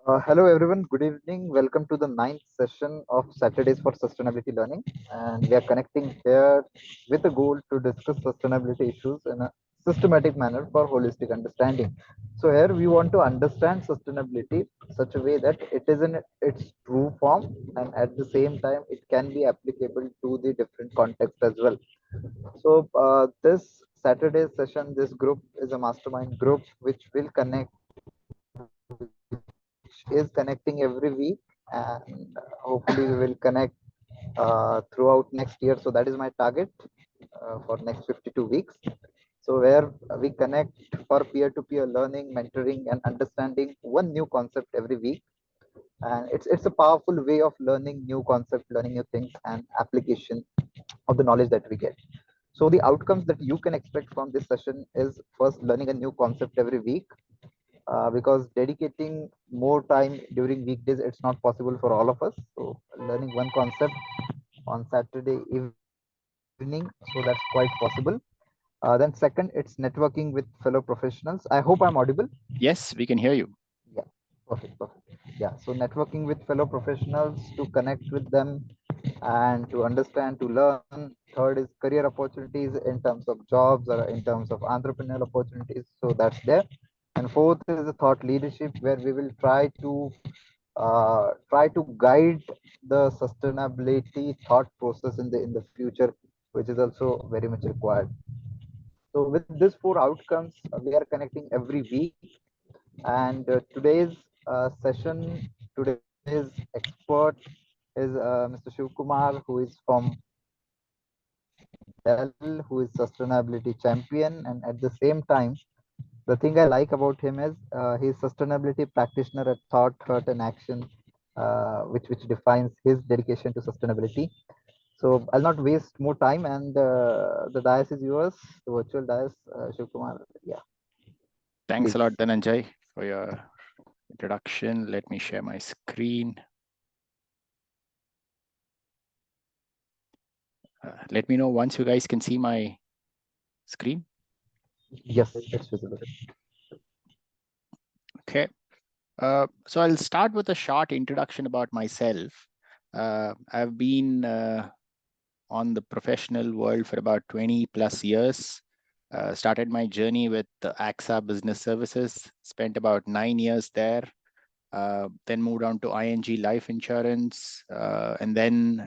Hello everyone, good evening. Welcome to the ninth session of Saturdays for Sustainability Learning. And we are connecting here with the goal to discuss sustainability issues in a systematic manner for holistic understanding. So here we want to understand sustainability such a way that it is in its true form and at the same time it can be applicable to the different context as well. So this Saturday session, this group is a mastermind group which will connect is connecting every week, and hopefully we will connect throughout next year. So that is my target for next 52 weeks. So where we connect for peer-to-peer learning, mentoring, and understanding one new concept every week. And it's a powerful way of learning new concept, learning new things, and application of the knowledge that we get. So the outcomes that you can expect from this session is first learning a new concept every week, because dedicating more time during weekdays it's not possible for all of us. So learning one concept on Saturday evening, so that's quite possible. Then second, it's networking with fellow professionals. I hope I'm audible. Yes, we can hear you. Yeah, perfect. Yeah, so networking with fellow professionals to connect with them and to understand, to learn. Third is career opportunities in terms of jobs or in terms of entrepreneurial opportunities. So that's there. And fourth is the thought leadership, where we will try to guide the sustainability thought process in the future, which is also very much required. So with these four outcomes, we are connecting every week. And today's session, today's expert is Mr. Shivakumar, who is from Dell, who is sustainability champion. And at the same time, the thing I like about him is he's sustainability practitioner at Thought, Heart, and Action, which defines his dedication to sustainability. So I'll not waste more time, and the dais is yours, the virtual dais, Shivakumar. Yeah, Thanks a please. lot, Dhananjay, for your introduction. Let me share my screen. Let me know once you guys can see my screen. Yes, it's visible. Okay. So I'll start with a short introduction about myself. I've been on the professional world for about 20 plus years. Started my journey with AXA Business Services, spent about 9 years there. Then moved on to ING Life Insurance. And then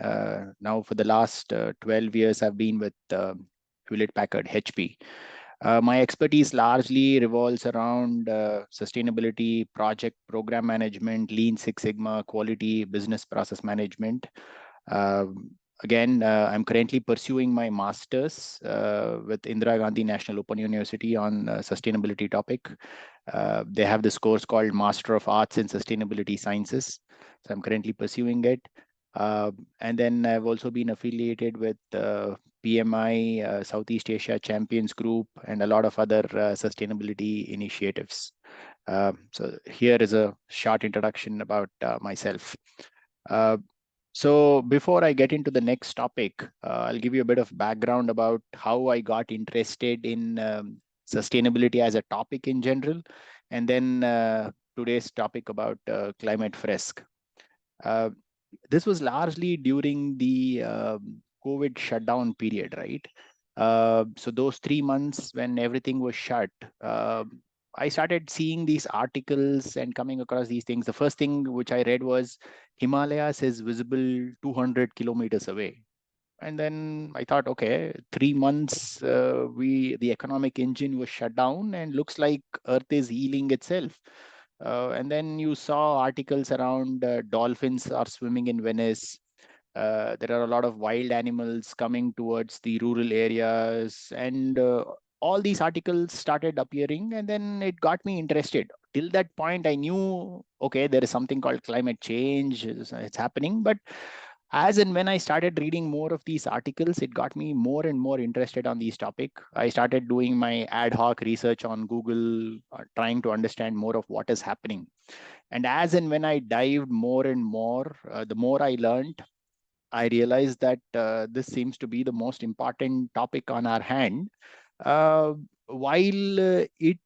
now for the last 12 years, I've been with Hewlett Packard, HP. My expertise largely revolves around sustainability, project program management, Lean Six Sigma, quality, business process management. Again, I'm currently pursuing my master's with Indira Gandhi National Open University on sustainability topic. They have this course called Master of Arts in Sustainability Sciences. So I'm currently pursuing it. And then I've also been affiliated with PMI, Southeast Asia Champions Group, and a lot of other sustainability initiatives. So here is a short introduction about myself. So before I get into the next topic, I'll give you a bit of background about how I got interested in sustainability as a topic in general, and then today's topic about Climate Fresk. Uh, this was largely during the COVID shutdown period, right? So those 3 months when everything was shut, I started seeing these articles and coming across these things. The first thing which I read was Himalayas is visible 200 kilometers away. And then I thought, okay, 3 months, the economic engine was shut down and looks like Earth is healing itself. And then you saw articles around dolphins are swimming in Venice. There are a lot of wild animals coming towards the rural areas, and all these articles started appearing, and then it got me interested. Till that point, I knew, okay, there is something called climate change, it's happening. But as and when I started reading more of these articles, it got me more and more interested on these topic. I started doing my ad hoc research on Google, trying to understand more of what is happening. And as and when I dived more and more, the more I learned, I realized that this seems to be the most important topic on our hand. While it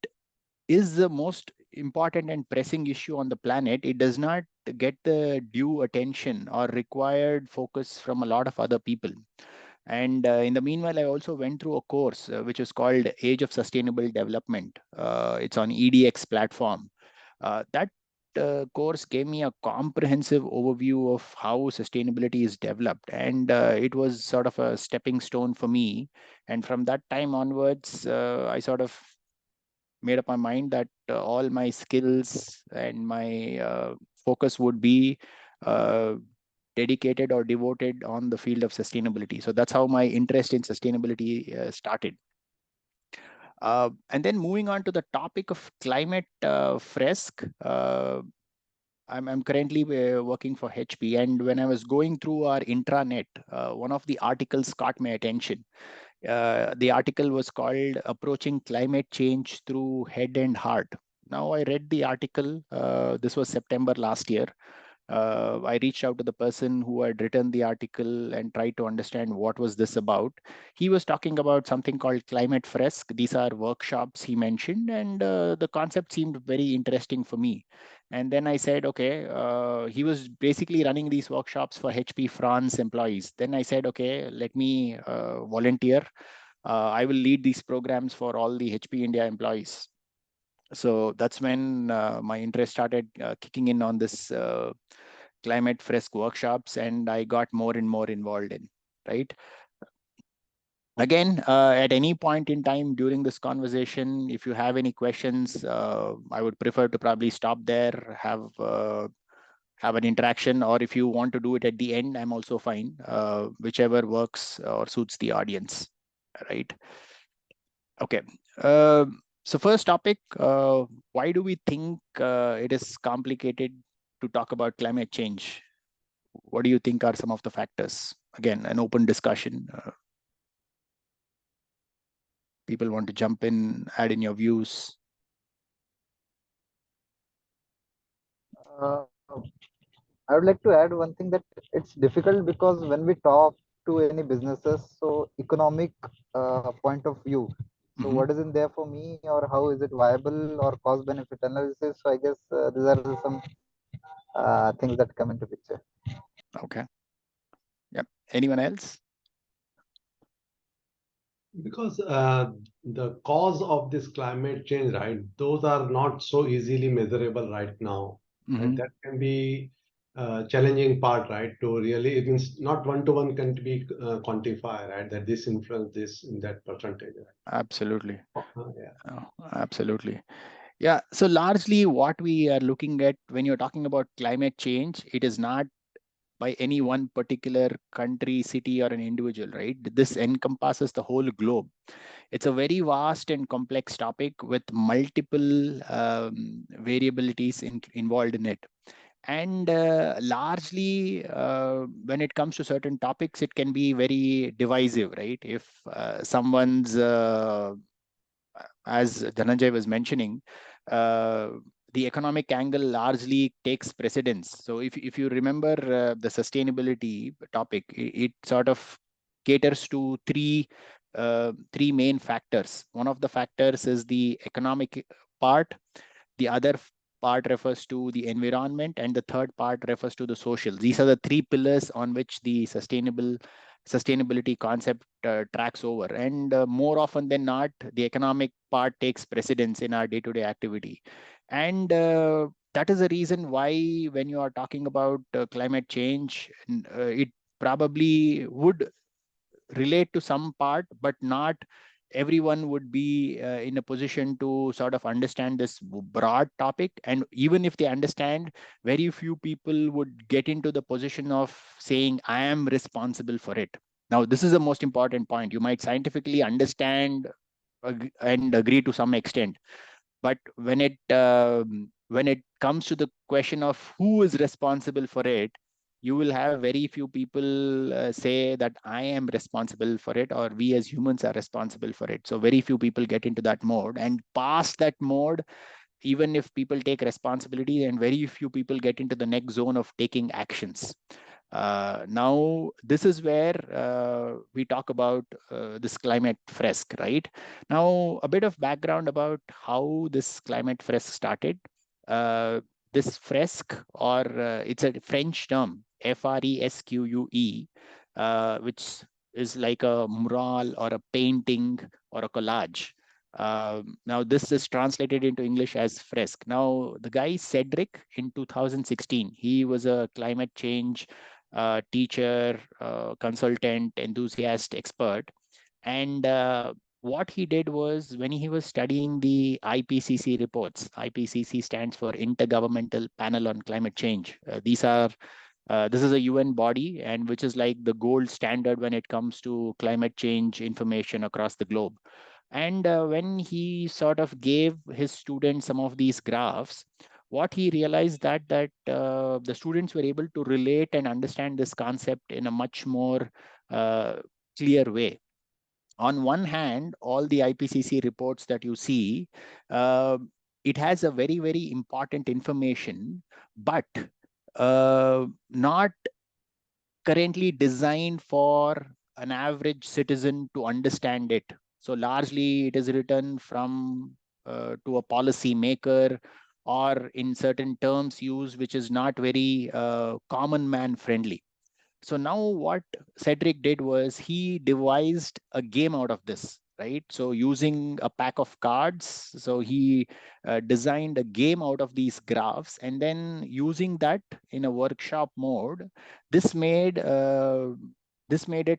is the most important and pressing issue on the planet, it does not get the due attention or required focus from a lot of other people. And in the meanwhile, I also went through a course which is called Age of Sustainable Development. It's on EDX platform. That course gave me a comprehensive overview of how sustainability is developed, and it was sort of a stepping stone for me. And from that time onwards, I sort of made up my mind that all my skills and my focus would be uh, dedicated or devoted on the field of sustainability. So that's how my interest in sustainability started. And then moving on to the topic of Climate Fresk, I'm currently working for HP, and when I was going through our intranet, one of the articles caught my attention. The article was called Approaching Climate Change Through Head and Heart. Now, I read the article. This was September last year. I reached out to the person who had written the article and tried to understand what was this about. He was talking about something called Climate Fresk. These are workshops he mentioned, and the concept seemed very interesting for me. And then I said, okay, he was basically running these workshops for HP France employees. Then I said, okay, let me volunteer. I will lead these programs for all the HP India employees. So that's when my interest started kicking in on this Climate Fresk workshops, and I got more and more involved in, right? Again, at any point in time during this conversation, if you have any questions, I would prefer to probably stop there, have an interaction, or if you want to do it at the end, I'm also fine, whichever works or suits the audience, right? Okay. So first topic, why do we think it is complicated to talk about climate change? What do you think are some of the factors? Again, an open discussion. People want to jump in, add in your views. Uh, I would like to add one thing, that it's difficult because when we talk to any businesses, so economic point of view. So Mm-hmm. what is in there for me, or how is it viable, or cost benefit analysis. So I guess these are some things that come into picture. Okay. Yep. Anyone else? Because the cause of this climate change, right, those are not so easily measurable right now. Mm-hmm. And that can be challenging part, right, to really, it means not one-to-one can be quantify, right, that this influence this in that percentage. Right? Absolutely. Yeah. Oh, absolutely. Yeah. So largely what we are looking at when you're talking about climate change, it is not by any one particular country, city, or an individual, right? This encompasses the whole globe. It's a very vast and complex topic with multiple variabilities involved in it. And largely, when it comes to certain topics, it can be very divisive, right? If someone's as Dhananjay was mentioning, uh, the economic angle largely takes precedence. So if you remember the sustainability topic, it sort of caters to three main factors. One of the factors is the economic part, the other part refers to the environment, and the third part refers to the social. These are the three pillars on which the sustainability concept tracks over. And more often than not, the economic part takes precedence in our day-to-day activity. And that is the reason why when you are talking about climate change, it probably would relate to some part, but not everyone would be in a position to sort of understand this broad topic. And even if they understand, very few people would get into the position of saying, I am responsible for it. Now, this is the most important point. You might scientifically understand and agree to some extent, but when it comes to the question of who is responsible for it, you will have very few people say that I am responsible for it, or we as humans are responsible for it. So very few people get into that mode, and past that mode, even if people take responsibility, and very few people get into the next zone of taking actions. Now, this is where we talk about this Climate Fresk, right? Now, a bit of background about how this Climate Fresk started. This Fresk, or it's a French term, Fresque, which is like a mural or a painting or a collage. Now, this is translated into English as Fresk. Now, the guy Cedric in 2016, he was a climate change teacher, consultant, enthusiast, expert. And what he did was, when he was studying the IPCC reports, IPCC stands for Intergovernmental Panel on Climate Change. This is a UN body, and which is like the gold standard when it comes to climate change information across the globe. And when he sort of gave his students some of these graphs, what he realized that the students were able to relate and understand this concept in a much more clear way. On one hand, all the IPCC reports that you see, it has a very, very important information, but not currently designed for an average citizen to understand it. So largely it is written from to a policy maker, or in certain terms used, which is not very common man friendly. So now what Cedric did was, he devised a game out of this, right? So using a pack of cards, so he designed a game out of these graphs, and then using that in a workshop mode, this made it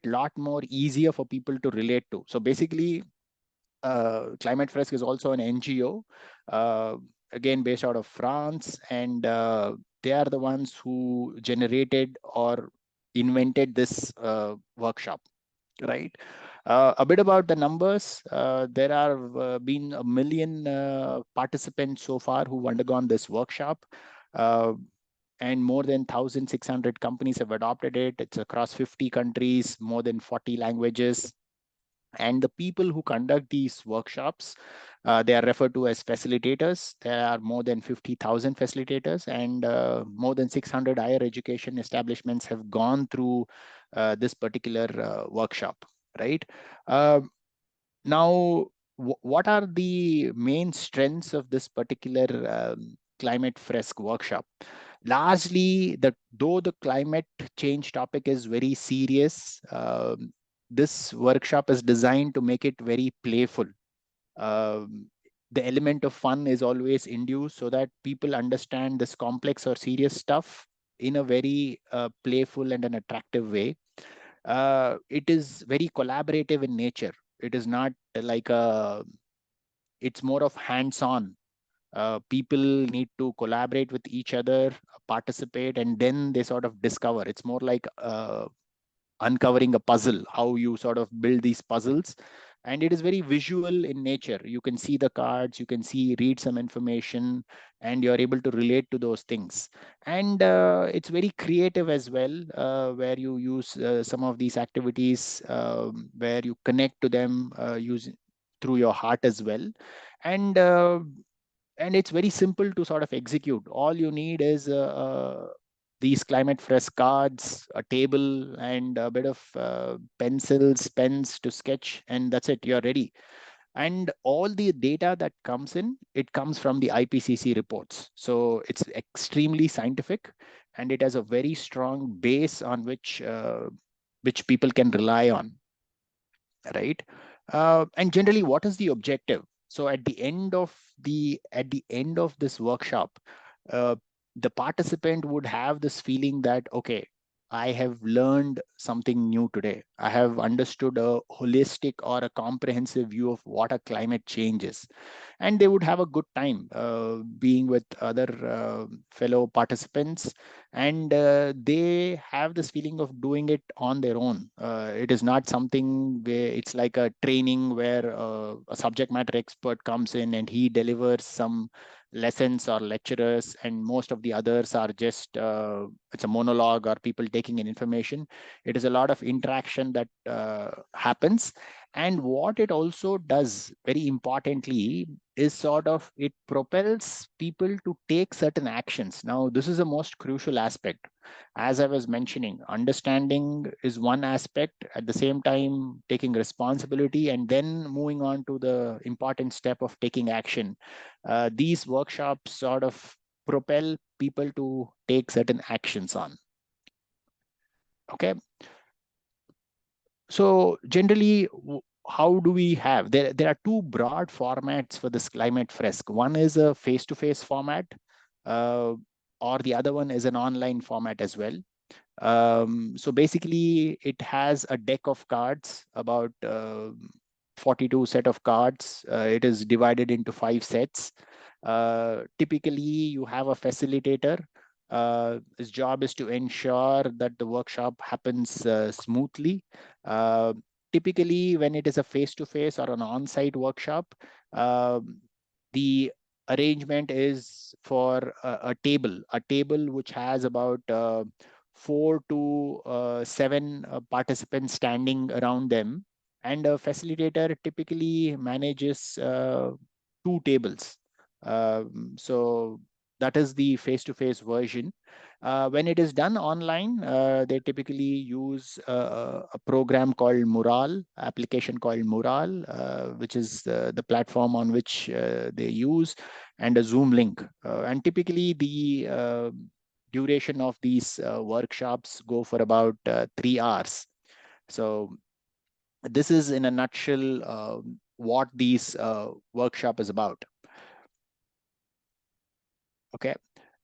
a lot more easier for people to relate to. So basically, Climate Fresk is also an NGO, again based out of France, and they are the ones who generated or invented this workshop, right? A bit about the numbers. There are been 1 million participants so far who've undergone this workshop. And more than 1,600 companies have adopted it. It's across 50 countries, more than 40 languages. And the people who conduct these workshops, they are referred to as facilitators. There are more than 50,000 facilitators, and more than 600 higher education establishments have gone through this particular workshop, right? Now, what are the main strengths of this particular Climate Fresk workshop? Largely, though the climate change topic is very serious, this workshop is designed to make it very playful. The element of fun is always induced so that people understand this complex or serious stuff in a very playful and an attractive way. It is very collaborative in nature. It is not like it's more of hands-on. People need to collaborate with each other, participate, and then they sort of discover. It's more like uncovering a puzzle, how you sort of build these puzzles. And it is very visual in nature. You can see the cards, you can read some information, and you're able to relate to those things. And it's very creative as well, where you use some of these activities where you connect to them using through your heart as well. And it's very simple to sort of execute. All you need is these Climate Fresk cards, a table, and a bit of pencils, pens to sketch, and that's it. You're ready. And all the data that comes in, it comes from the IPCC reports. So it's extremely scientific, and it has a very strong base on which people can rely on, right? And generally, what is the objective? So at the end of this workshop, uh, the participant would have this feeling that, okay, I have learned something new today. I have understood a holistic or a comprehensive view of what a climate change is. And they would have a good time being with other fellow participants. And they have this feeling of doing it on their own. It is not something where it's like a training where a subject matter expert comes in and he delivers some lessons or lecturers, and most of the others are just it's a monologue or people taking in information. It is a lot of interaction interaction that happens. And what it also does, very importantly, is sort of it propels people to take certain actions. Now, this is the most crucial aspect. As I was mentioning, understanding is one aspect, at the same time taking responsibility, and then moving on to the important step of taking action. These workshops sort of propel people to take certain actions on. Okay. So generally, how do we have, there are two broad formats for this Climate Fresk. One is a face-to-face format, or the other one is an online format as well. So basically, it has a deck of cards, about 42 set of cards. It is divided into 5 sets. Typically, you have a facilitator. His job is to ensure that the workshop happens smoothly. Uh, Typically, when it is a face-to-face or an on-site workshop, the arrangement is for a table which has about 4 to 7 participants standing around them, and a facilitator typically manages 2 tables. So that is the face-to-face version. When it is done online, they typically use a program called Mural, application called Mural, which is the platform on which they use, and a Zoom link. And typically the duration of these workshops go for about 3 hours. So this is in a nutshell what these workshop is about. Okay.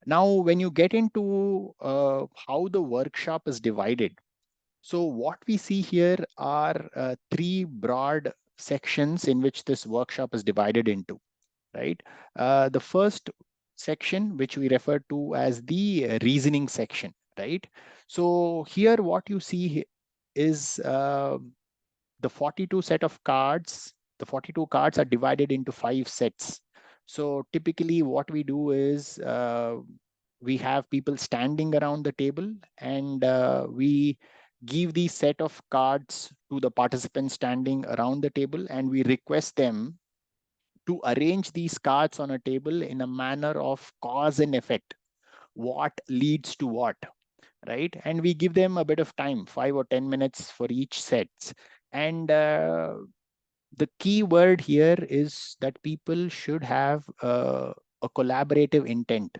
Now, when you get into how the workshop is divided, so what we see here are 3 broad sections in which this workshop is divided into, right? The first section, which we refer to as the reasoning section, right? So here what you see is the 42 set of cards. The 42 cards are divided into 5 sets. So typically what we do is we have people standing around the table, and we give the set of cards to the participants standing around the table, and we request them to arrange these cards on a table in a manner of cause and effect. What leads to what, right? And we give them a bit of time, 5 or 10 minutes for each set. And the key word here is that people should have a collaborative intent.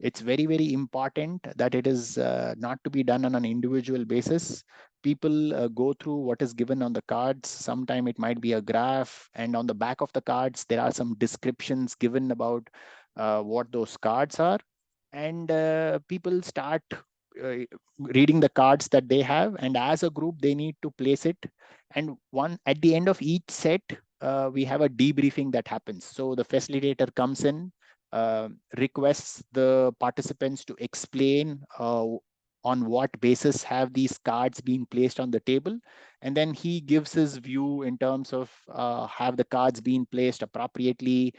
It's very, very important that it is not to be done on an individual basis. People go through what is given on the cards. Sometime it might be a graph, and on the back of the cards, there are some descriptions given about what those cards are. And people start uh, reading the cards that they have, and as a group, they need to place it. And one at the end of each set, we have a debriefing that happens. So the facilitator comes in, requests the participants to explain on what basis have these cards been placed on the table. And then he gives his view in terms of have the cards been placed appropriately?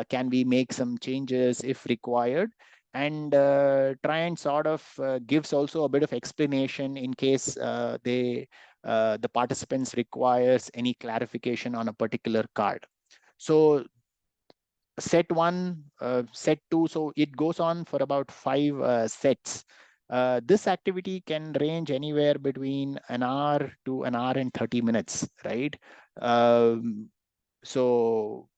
Can we make some changes if required? And try and sort of gives also a bit of explanation in case the participants requires any clarification on a particular card. So set 1, set 2, so it goes on for about 5 sets. This activity can range anywhere between an hour to an hour and 30 minutes, right? So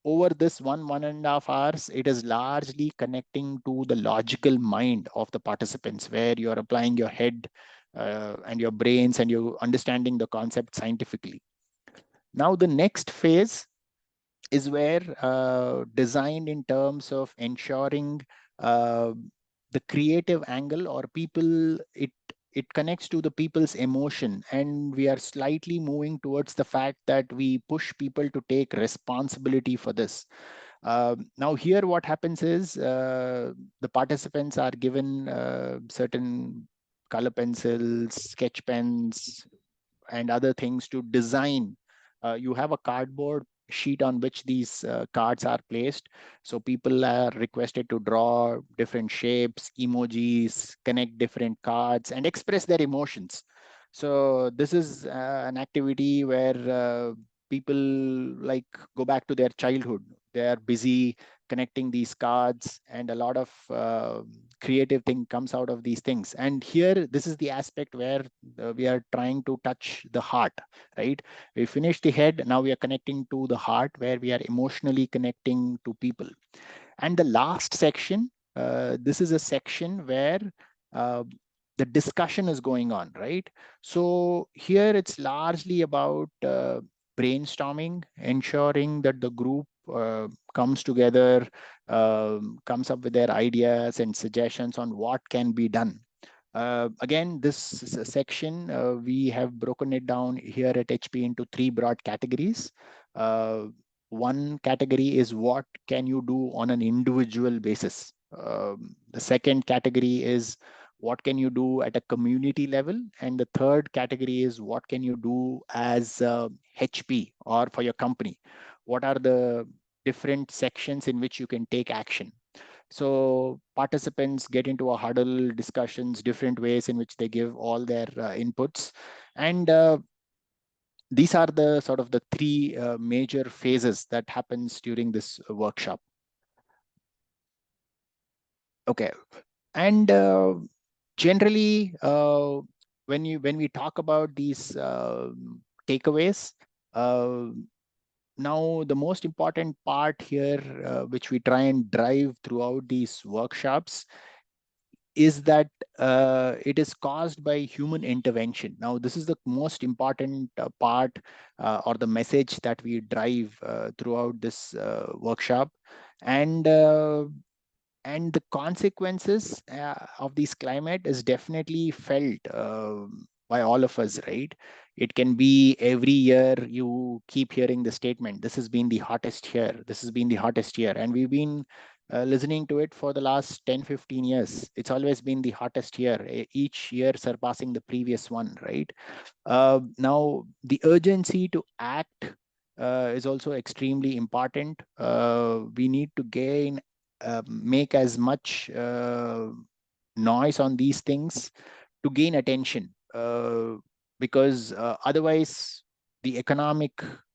over this 1.5 hours, it is largely connecting to the logical mind of the participants, where you're applying your head and your brains, and you're understanding the concept scientifically. Now, the next phase is where designed in terms of ensuring the creative angle, or people, it connects to the people's emotion, and we are slightly moving towards the fact that we push people to take responsibility for this. Now here what happens is the participants are given certain color pencils, sketch pens, and other things to design. You have a cardboard sheet on which these cards are placed. So people are requested to draw different shapes, emojis, connect different cards, and express their emotions. So this is an activity where people like go back to their childhood. They are busy connecting these cards, and a lot of creative thing comes out of these things. And here, this is the aspect where we are trying to touch the heart, right? We finished the head, now we are connecting to the heart, where we are emotionally connecting to people. And the last section, this is a section where uh, the discussion is going on, right? So here it's largely about brainstorming, ensuring that the group comes together, comes up with their ideas and suggestions on what can be done. Again, this section, we have broken it down here at HP into three broad categories. Uh, One category is what can you do on an individual basis. The second category is what can you do at a community level. And the third category is what can you do as HP or for your company. What are the different sections in which you can take action? So participants get into a huddle discussions, different ways in which they give all their inputs. And these are the sort of the three major phases that happens during this workshop. Okay. And generally, when we talk about these takeaways, uh, now the most important part here, which we try and drive throughout these workshops, is that it is caused by human intervention. Now, this is the most important part or the message that we drive throughout this workshop. And and the consequences of this climate is definitely felt by all of us, right? It can be every year you keep hearing the statement, this has been the hottest year, this has been the hottest year. And we've been listening to it for the last 10-15 years. It's always been the hottest year, each year surpassing the previous one, right? Now, the urgency to act is also extremely important. We need to make as much noise on these things to gain attention, because otherwise the economic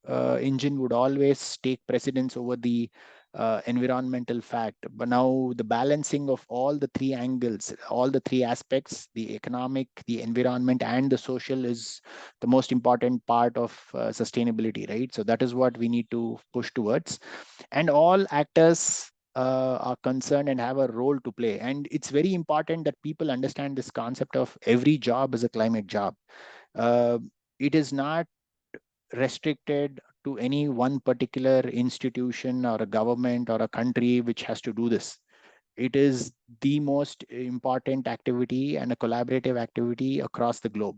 engine would always take precedence over the environmental fact. But now the balancing of all the three angles, all the three aspects, the economic, the environment, and the social, is the most important part of sustainability, right? So that is what we need to push towards. And all actors are concerned and have a role to play. And it's very important that people understand this concept of every job is a climate job. Uh, it is not restricted to any one particular institution or a government or a country which has to do this. It is the most important activity and a collaborative activity across the globe.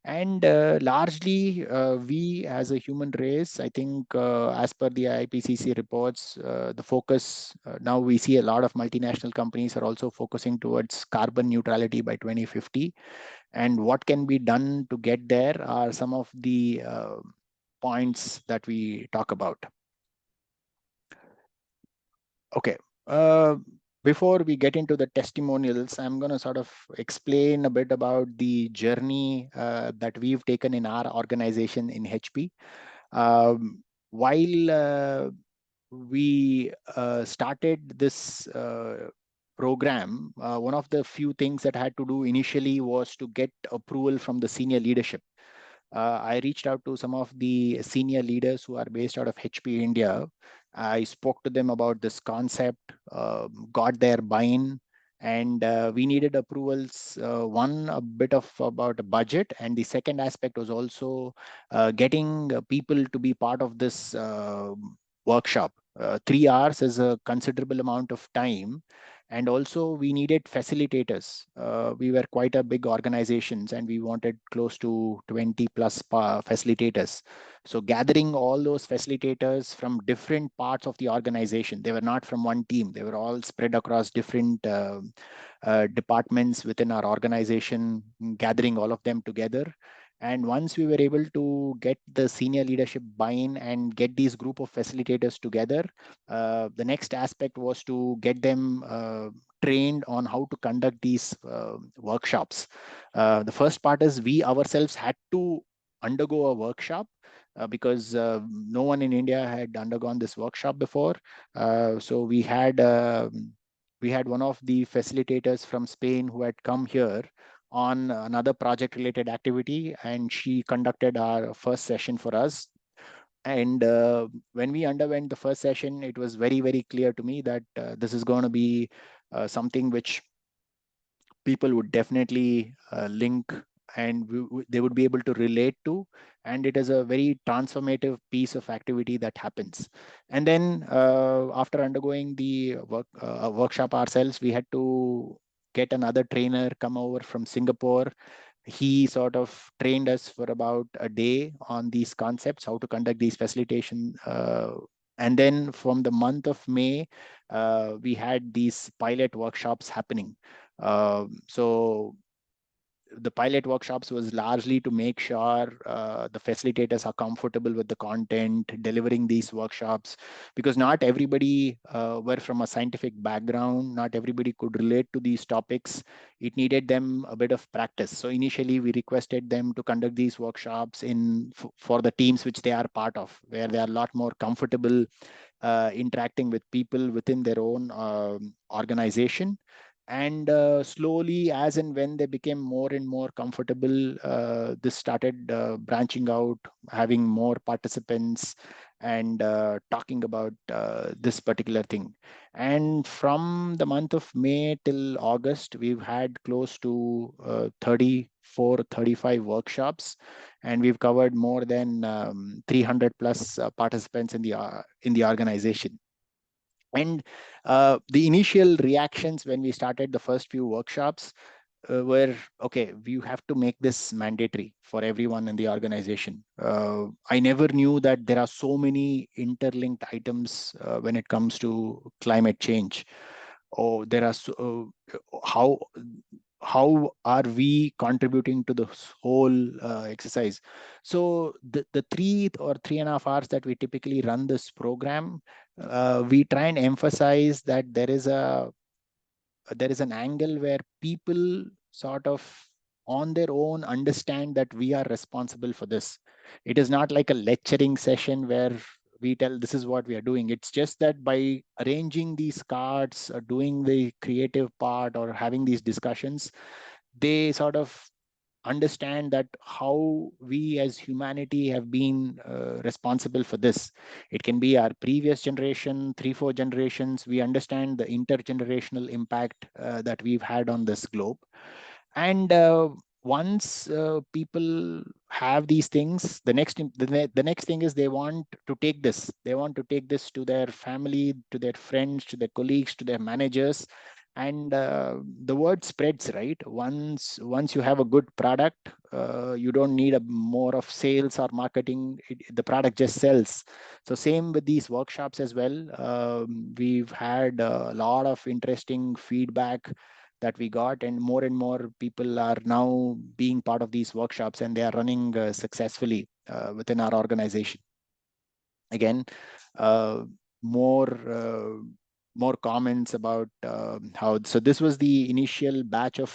And largely, we as a human race, I think, as per the IPCC reports, the focus now we see a lot of multinational companies are also focusing towards carbon neutrality by 2050. And what can be done to get there are some of the points that we talk about. Okay. Uh, Before we get into the testimonials, I'm going to sort of explain a bit about the journey that we've taken in our organization in HP. While we started this program, one of the few things that I had to do initially was to get approval from the senior leadership. I reached out to some of the senior leaders who are based out of HP India. I spoke to them about this concept, got their buy-in, and we needed approvals. One, a bit of about a budget, and the second aspect was also getting people to be part of this workshop. 3 hours is a considerable amount of time, and also we needed facilitators. We were quite a big organizations, and we wanted close to 20 plus facilitators. So gathering all those facilitators from different parts of the organization, they were not from one team, they were all spread across different departments within our organization, gathering all of them together. And once we were able to get the senior leadership buy-in and get these group of facilitators together, the next aspect was to get them trained on how to conduct these workshops. The first part is we ourselves had to undergo a workshop because no one in India had undergone this workshop before. So we had one of the facilitators from Spain who had come here on another project related activity, and she conducted our first session for us. And when we underwent the first session, it was very, very clear to me that this is going to be something which people would definitely link, and they would be able to relate to. And it is a very transformative piece of activity that happens. And then after undergoing the workshop ourselves, we had to get another trainer come over from Singapore. He sort of trained us for about a day on these concepts, how to conduct these facilitation. And then from the month of May, we had these pilot workshops happening. So the pilot workshops was largely to make sure the facilitators are comfortable with the content, delivering these workshops, because not everybody were from a scientific background, not everybody could relate to these topics. It needed them a bit of practice. So initially we requested them to conduct these workshops for the teams which they are part of, where they are a lot more comfortable interacting with people within their own organization. And slowly, as and when they became more and more comfortable, this started branching out, having more participants, and talking about this particular thing. And from the month of May till August, we've had close to 34, 35 workshops, and we've covered more than 300 plus participants in the organization. And the initial reactions when we started the first few workshops were, okay, you have to make this mandatory for everyone in the organization. I never knew that there are so many interlinked items when it comes to climate change. Or there are how are we contributing to this whole exercise? So the 3 or 3.5 hours that we typically run this program, we try and emphasize that there is an angle where people sort of on their own understand that we are responsible for this. It is not like a lecturing session where we tell this is what we are doing. It's just that by arranging these cards, or doing the creative part, or having these discussions, they sort of understand that how we as humanity have been responsible for this. It can be our previous generation, 3-4 generations. We understand the intergenerational impact that we've had on this globe. And once people have these things, the next thing is they want to take this. They want to take this to their family, to their friends, to their colleagues, to their managers, and the word spreads, right? Once you have a good product, you don't need more of sales or marketing. The product just sells. So same with these workshops as well. We've had a lot of interesting feedback that we got, and more people are now being part of these workshops, and they are running successfully within our organization. Again, uh, more more comments about how. So this was the initial batch of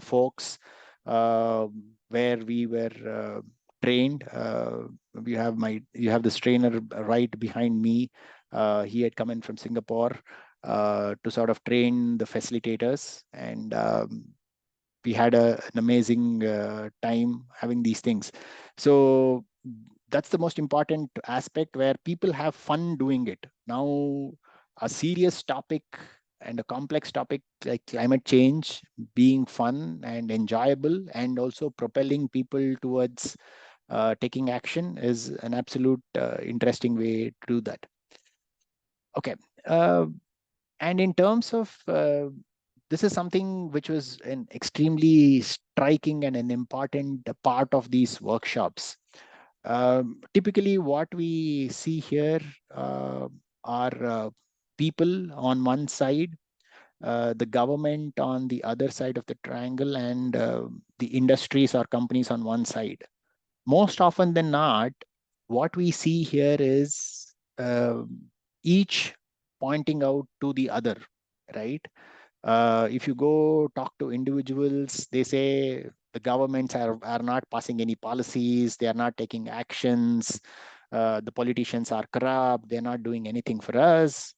folks where we were trained. You have this trainer right behind me. He had come in from Singapore to sort of train the facilitators, and we had an amazing time having these things. So that's the most important aspect, where people have fun doing it. Now, a serious topic and a complex topic like climate change being fun and enjoyable, and also propelling people towards taking action, is an absolute interesting way to do that. Okay. And in terms of this is something which was an extremely striking and an important part of these workshops. Typically, what we see here are people on one side, the government on the other side of the triangle, and the industries or companies on one side. Most often than not, what we see here is each pointing out to the other, right? If you go talk to individuals, they say the governments are not passing any policies, they are not taking actions, the politicians are corrupt, they're not doing anything for us.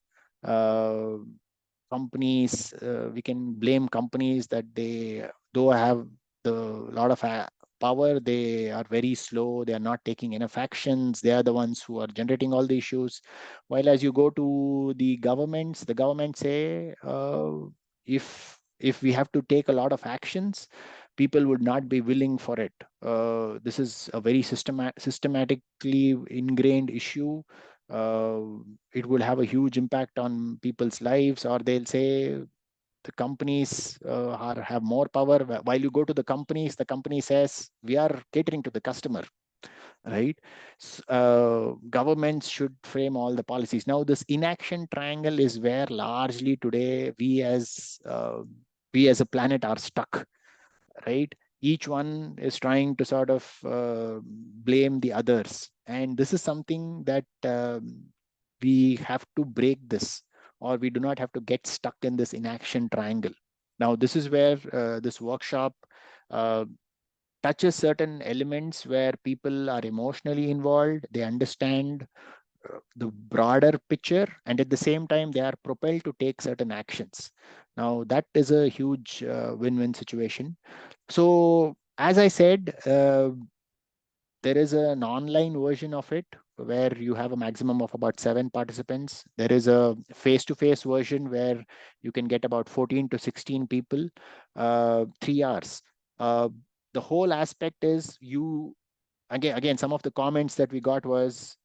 Companies, we can blame companies that they, though have the lot of power, they are very slow, they are not taking enough actions, they are the ones who are generating all the issues. While as you go to the governments, the governments say, if we have to take a lot of actions, people would not be willing for it. This is a very systematically ingrained issue. uh, it will have a huge impact on people's lives. Or they'll say the companies have more power. While you go to the company says we are catering to the customer, right? Governments should frame all the policies. Now this inaction triangle is where largely today we as a planet are stuck, right? Each one is trying to sort of blame the others, and this is something that we have to break this, or we do not have to get stuck in this inaction triangle. Now this is where this workshop uh, touches certain elements where people are emotionally involved, they understand the broader picture, and at the same time they are propelled to take certain actions. Now that is a huge win-win situation. So as I said, there is an online version of it where you have a maximum of about 7 participants. There is a face-to-face version where you can get about 14 to 16 people, 3 hours. Uh, the whole aspect is you, again, some of the comments that we got was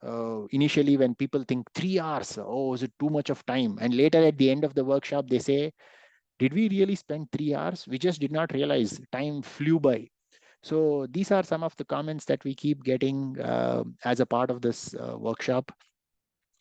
initially when people think 3 hours, oh, is it too much of time? And later at the end of the workshop, they say, did we really spend 3 hours? We just did not realize time flew by. So these are some of the comments that we keep getting as a part of this workshop.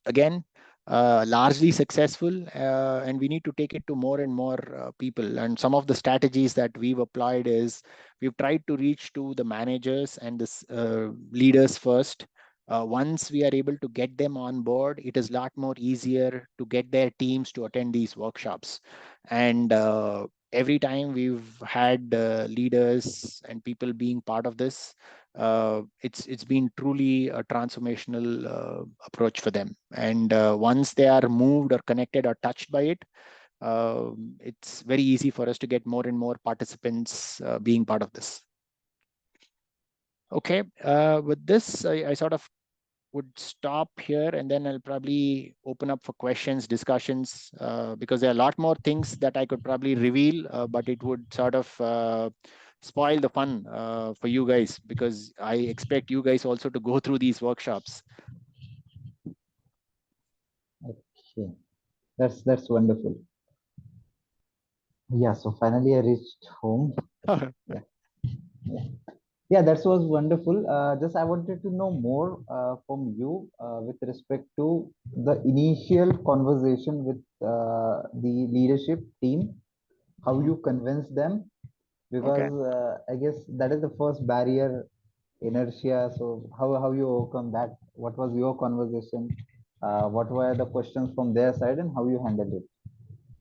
Again, largely successful, and we need to take it to more and more people. And some of the strategies that we've applied is we've tried to reach to the managers and the leaders first. Once we are able to get them on board, it is a lot more easier to get their teams to attend these workshops. And every time we've had leaders and people being part of this, it's been truly a transformational approach for them. And once they are moved or connected or touched by it, it's very easy for us to get more and more participants being part of this. Okay, with this, I sort of would stop here, and then I'll probably open up for questions, discussions, because there are a lot more things that I could probably reveal, but it would sort of spoil the fun for you guys, because I expect you guys also to go through these workshops. Okay, that's wonderful. Yeah, so finally I reached home. Yeah, that was wonderful. Just I wanted to know more from you with respect to the initial conversation with the leadership team, how you convince them, Okay. because I guess that is the first barrier, inertia. So how you overcome that? What was your conversation? What were the questions from their side, and how you handled it?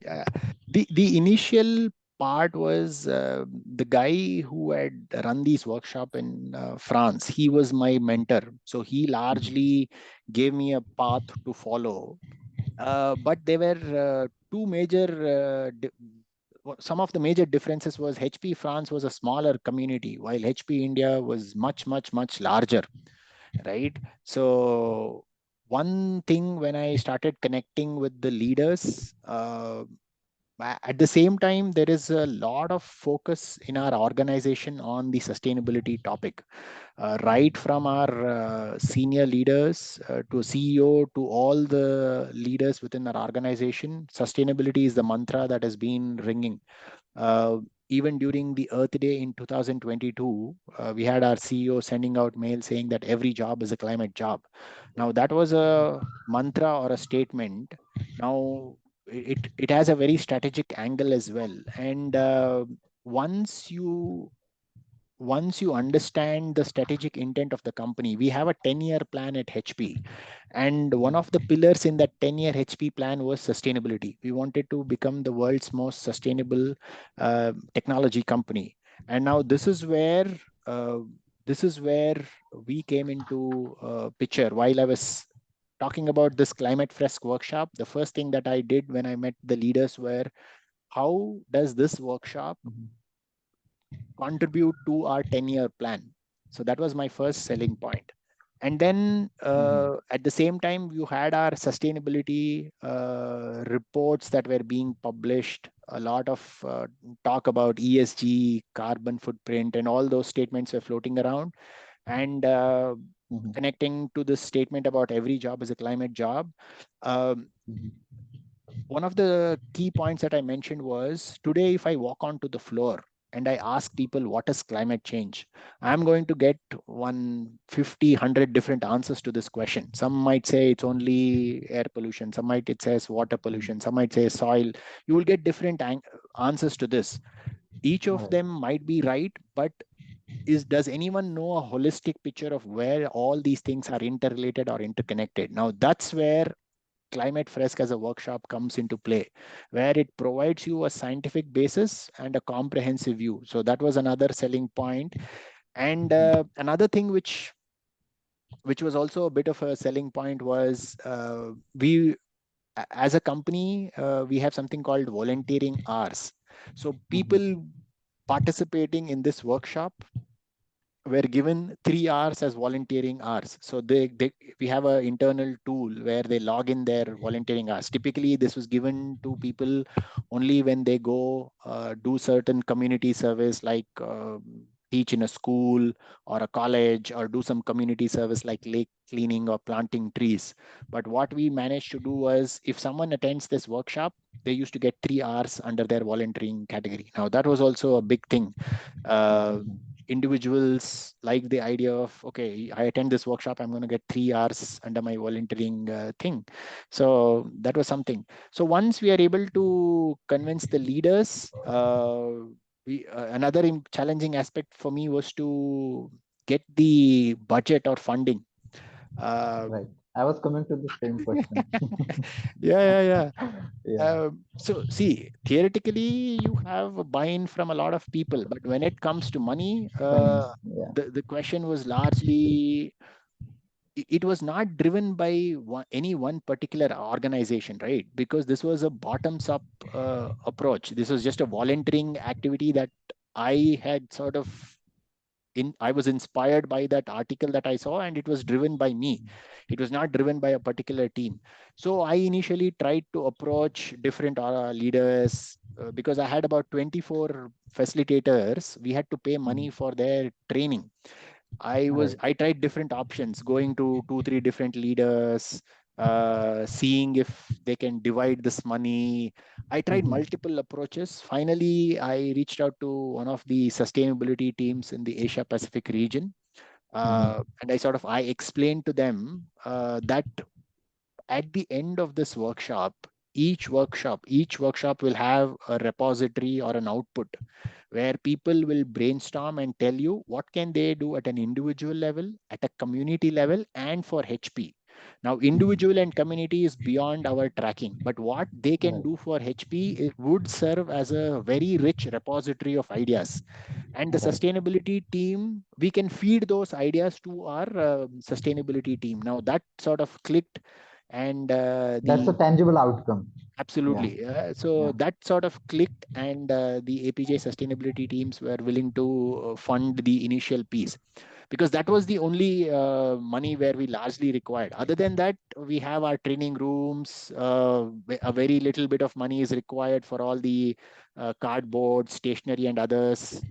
Yeah. The initial part was the guy who had run these workshop in France. He was my mentor, so he largely gave me a path to follow. But there were two major some of the major differences was HP France was a smaller community, while HP India was much larger, right? So one thing, when I started connecting with the leaders, at the same time, there is a lot of focus in our organization on the sustainability topic. Right from our senior leaders to CEO to all the leaders within our organization, sustainability is the mantra that has been ringing. Uh, Even during the Earth Day in 2022, we had our CEO sending out mail saying that every job is a climate job. Now, that was a mantra or a statement. Now, it has a very strategic angle as well. And once you once you understand the strategic intent of the company, we have a 10-year plan at HP. And one of the pillars in that 10-year HP plan was sustainability. We wanted to become the world's most sustainable technology company. And now uh, this is where we came into picture. While I was talking about this Climate Fresk workshop, the first thing that I did when I met the leaders were, how does this workshop contribute to our 10-year plan? So that was my first selling point. And then at the same time, you had our sustainability reports that were being published, a lot of talk about ESG, carbon footprint, and all those statements were floating around. And connecting to this statement about every job is a climate job, um, one of the key points that I mentioned was, today, if I walk onto the floor and I ask people what is climate change, I'm going to get 150, 100 different answers to this question. Some might say it's only air pollution. Some might it says water pollution. Some might say soil. You will get different answers to this. Each of them might be right, but does anyone know a holistic picture of where all these things are interrelated or interconnected? Now that's where Climate Fresk as a workshop comes into play, where it provides you a scientific basis and a comprehensive view. So that was another selling point. And another thing which was also a bit of a selling point was, we as a company, we have something called volunteering hours. So people participating in this workshop were given 3 hours as volunteering hours. So we have an internal tool where they log in their volunteering hours. Typically, this was given to people only when they go do certain community service, like teach in a school or a college, or do some community service like lake cleaning or planting trees. But what we managed to do was, if someone attends this workshop, they used to get 3 hours under their volunteering category. Now, that was also a big thing. Individuals like the idea of, okay, I attend this workshop, I'm going to get 3 hours under my volunteering thing. So that was something. So once we are able to convince the leaders, another challenging aspect for me was to get the budget or funding. Right. I was coming to the same question. Yeah. Yeah. So see, theoretically, you have a buy-in from a lot of people, but when it comes to money, Funds. Yeah. the question was largely, it was not driven by any one particular organization, right? Because this was a bottoms-up approach. This was just a volunteering activity that I had sort of I was inspired by that article that I saw, and it was driven by me. It was not driven by a particular team. So I initially tried to approach different leaders, because I had about 24 facilitators. We had to pay money for their training. I tried different options, going to 2, 3 different leaders, seeing if they can divide this money. I tried multiple approaches. Finally, I reached out to one of the sustainability teams in the Asia Pacific region. And I explained to them that at the end of this workshop, each workshop will have a repository or an output where people will brainstorm and tell you what can they do at an individual level, at a community level, and for HP. Now, individual and community is beyond our tracking, but what they can do for HP, it would serve as a very rich repository of ideas. And the sustainability team, we can feed those ideas to our sustainability team. Now, that sort of clicked. And That's a tangible outcome. Yeah. absolutely. So that sort of clicked, and the APJ sustainability teams were willing to fund the initial piece, because that was the only money where we largely required. Other than that, we have our training rooms. A very little bit of money is required for all the cardboard, stationery, and others.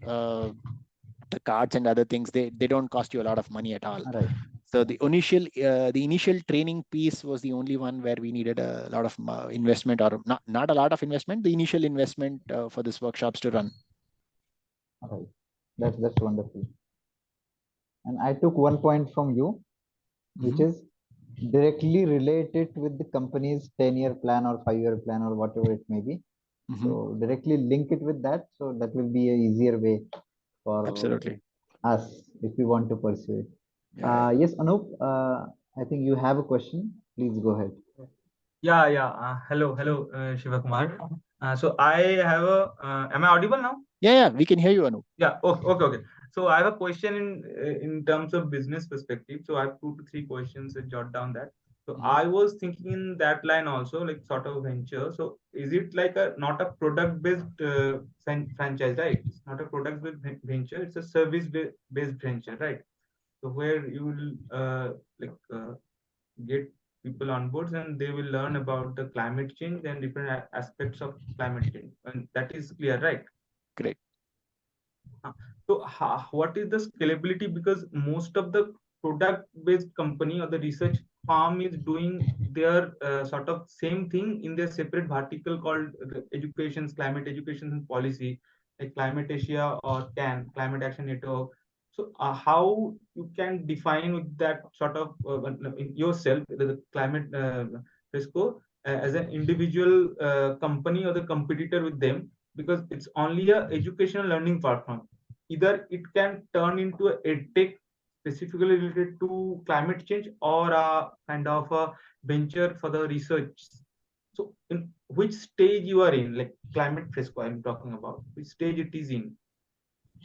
The cards and other things, they don't cost you a lot of money at all. Right. So the initial training piece was the only one where we needed a lot of investment, or not a lot of investment. The initial investment for this workshops to run. Right. That's wonderful. And I took one point from you, which is directly related with the company's 10-year plan or 5-year plan or whatever it may be. So directly link it with that. So that will be a easier way for Absolutely. us if we want to pursue it. Yeah. Yes, Anup, I think you have a question. Please go ahead. Yeah, yeah. Hello, Shivakumar. So I have a. Am I audible now? Yeah, we can hear you, Anu. Yeah. Okay. So I have a question in terms of business perspective. So I have 2 to 3 questions. Jot down that. So I was thinking in that line also, like sort of venture. So is it like a not a product based franchise, right? It's not a product based venture. It's a service based venture, right? So where you will get people on board and they will learn about the climate change and different aspects of climate change, and that is clear, right? Great. So what is the scalability? Because most of the product based company or the research firm is doing their sort of same thing in their separate vertical called education, climate education and policy, like Climate Asia or CAN, Climate Action Network. So how you can define with that sort of in yourself the climate Fresco as an individual company or the competitor with them, because it's only a educational learning platform. Either it can turn into a edtech specifically related to climate change or a kind of a venture for the research. So in which stage you are in, like Climate Fresco I'm talking about, which stage it is in?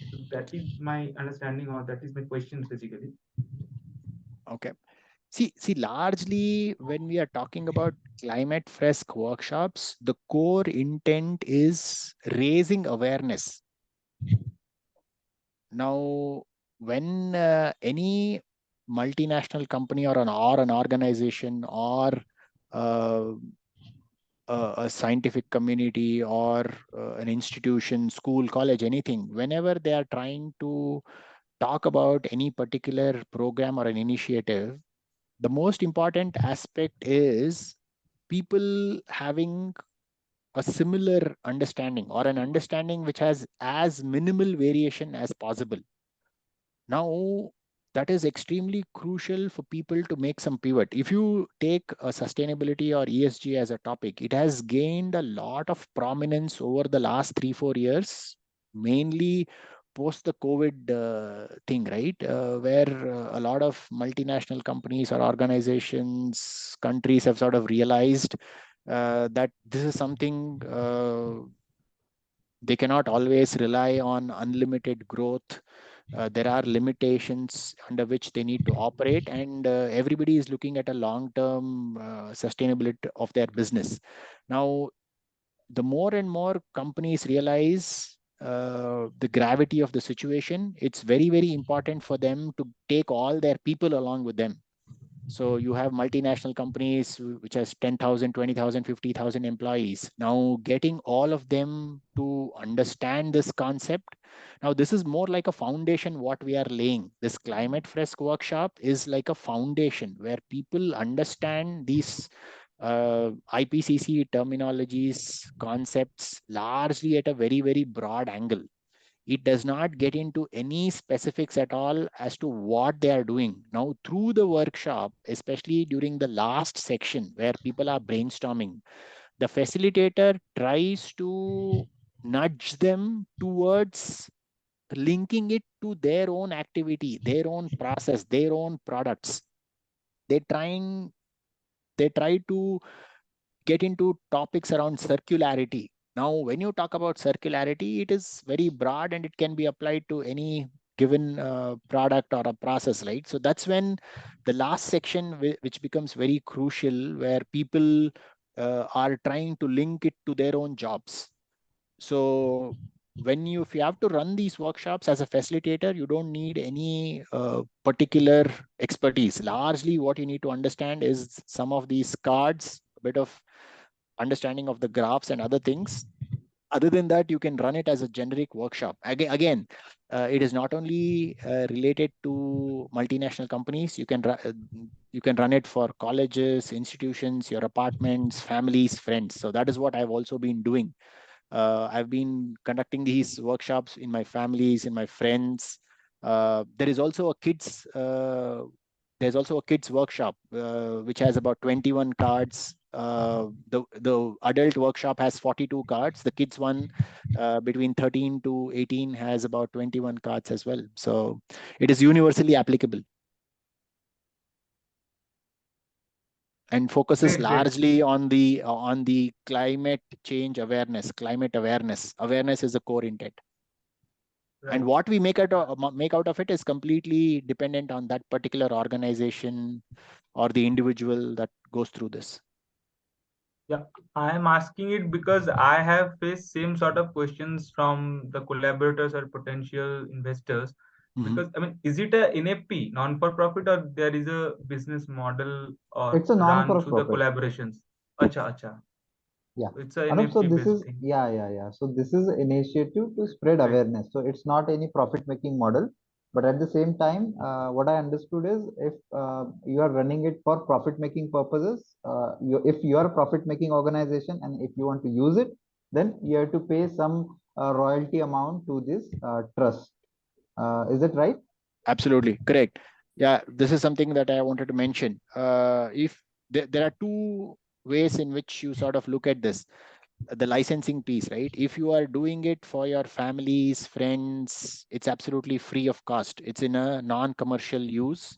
So that is my understanding, or that is my question basically. Okay. See, largely when we are talking about Climate Fresk workshops, the core intent is raising awareness. Now, when any multinational company or an organization or uh, a scientific community or an institution, school, college, anything, whenever they are trying to talk about any particular program or an initiative, the most important aspect is people having a similar understanding or an understanding which has as minimal variation as possible. Now, that is extremely crucial for people to make some pivot. If you take sustainability or ESG as a topic, it has gained a lot of prominence over the last 3-4 years, mainly post the COVID thing, right? Where a lot of multinational companies or organizations, countries have sort of realized that this is something they cannot always rely on unlimited growth. There are limitations under which they need to operate, and everybody is looking at a long-term sustainability of their business. Now, the more and more companies realize the gravity of the situation, it's very, very important for them to take all their people along with them. So you have multinational companies which has 10,000, 20,000, 50,000 employees. Now getting all of them to understand this concept. Now this is more like a foundation what we are laying. This Climate Fresk workshop is like a foundation where people understand these IPCC terminologies, concepts largely at a very, very broad angle. It does not get into any specifics at all as to what they are doing. Now, through the workshop, especially during the last section where people are brainstorming, the facilitator tries to nudge them towards linking it to their own activity, their own process, their own products. They trying they try to get into topics around circularity. Now, when you talk about circularity, it is very broad and it can be applied to any given product or a process, right? So that's when the last section, which becomes very crucial, where people are trying to link it to their own jobs. So if you have to run these workshops as a facilitator, you don't need any particular expertise. Largely what you need to understand is some of these cards, a bit of understanding of the graphs and other things. Other than that, you can run it as a generic workshop. Again, it is not only related to multinational companies. You can run it for colleges, institutions, your apartments, families, friends. So that is what I've also been doing. I've been conducting these workshops in my families, in my friends. There is also a kids there's also a kids workshop, which has about 21 cards. The adult workshop has 42 cards. The kids one, between 13 to 18, has about 21 cards as well. So it is universally applicable and focuses Great, great. largely on the climate change awareness. Climate awareness is the core intent. And Right. what we make out of it is completely dependent on that particular organization or the individual that goes through this. Yeah, I am asking it because I have faced same sort of questions from the collaborators or potential investors. Mhm. Because I mean, is it a NFP, non-for-profit, or there is a business model or It's a run through the non-for-profit. collaborations? Acha, acha. Yeah. It's a Anup, so NFP this based is, thing. yeah. So this is an initiative to spread Right. awareness. So it's not any profit-making model, but at the same time, what I understood is if you are running it for profit-making purposes, if you are a profit-making organization and if you want to use it, then you have to pay some royalty amount to this trust. Is it right? Absolutely correct. Yeah, this is something that I wanted to mention. If there are two ways in which you sort of look at this, the licensing piece, right? If you are doing it for your families, friends, it's absolutely free of cost. It's in a non-commercial use.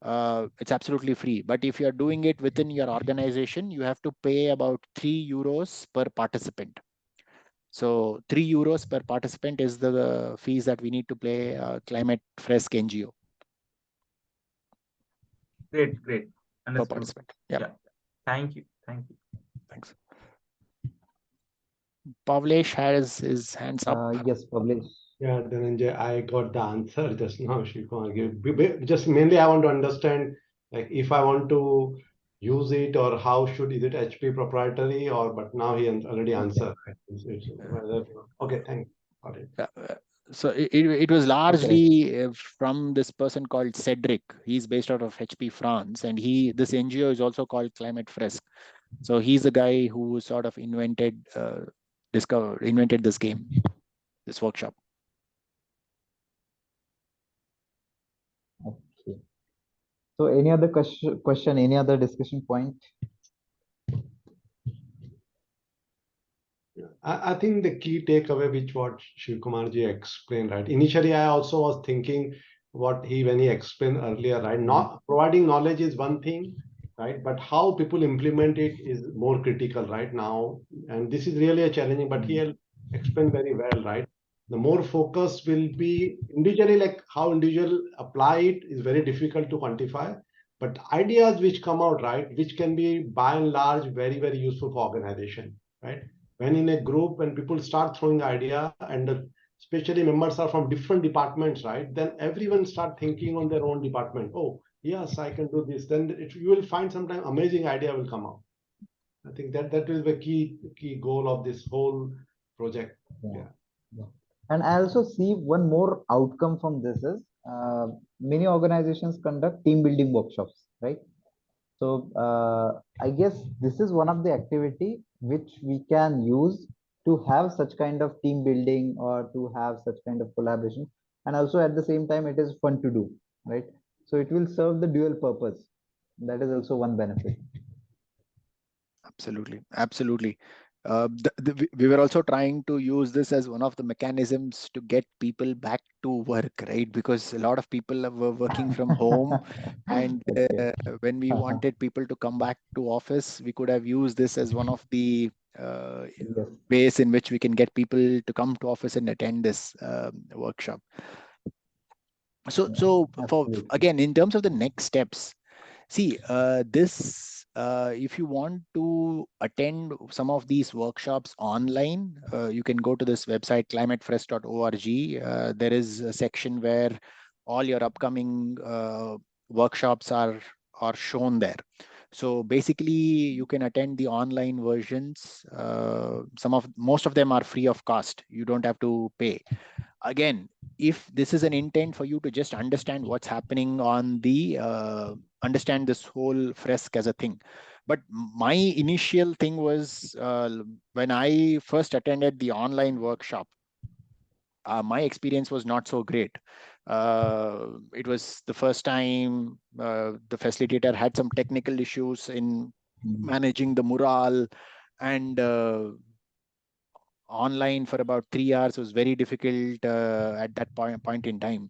It's absolutely free. But if you're doing it within your organization, you have to pay about €3 per participant. So €3 per participant is the fees that we need to pay Climate Fresk NGO Great, great. per Understood. participant. Yeah, Yeah. Thank you. Thank you. thanks. Pavlesh has his hands up. Yes, publish. Yeah, Dhananjay, I got the answer just now. Shivakumar gave. Just mainly, I want to understand, like, if I want to use it, or how should, is it HP proprietary, or, but now he already answered. Right? Okay, thanks. Got it. So it was Okay. largely from this person called Cedric. He's based out of HP France, and this NGO is also called Climate Fresk. So he's the guy who sort of invented this game, this workshop. Okay. So any other question, any other discussion point? I think the key takeaway, which what Shivakumar ji explained, right? Initially, I also was thinking when he explained earlier, right? Not providing knowledge is one thing, right? But how people implement it is more critical right now. And this is really a challenging, but he explained very well, right? The more focus will be individually, like how individual apply it is very difficult to quantify. But ideas which come out, right, which can be by and large very, very useful for organization, right? When in a group, when people start throwing idea, and especially members are from different departments, right, then everyone start thinking on their own department. Oh yes, I can do this. Then you will find sometime amazing idea will come out. I think that is the key goal of this whole project. Yeah. And I also see one more outcome from this is many organizations conduct team building workshops, right? So I guess this is one of the activity which we can use to have such kind of team building or to have such kind of collaboration. And also at the same time, it is fun to do, right? So it will serve the dual purpose. That is also one benefit. Absolutely. We were also trying to use this as one of the mechanisms to get people back to work, right? Because a lot of people were working from home, and Okay. when we wanted people to come back to office, we could have used this as one of the Yes. ways in which we can get people to come to office and attend this workshop. So for Absolutely. again, in terms of the next steps, see, if you want to attend some of these workshops online, you can go to this website, climatefresk.org. There is a section where all your upcoming workshops are shown there. So basically, you can attend the online versions. Most of them are free of cost. You don't have to pay. Again, if this is an intent for you to just understand what's happening on the understand this whole Fresk as a thing. But my initial thing was when I first attended the online workshop, my experience was not so great. It was the first time the facilitator had some technical issues in managing the morale, and online for about 3 hours was very difficult at that point in time.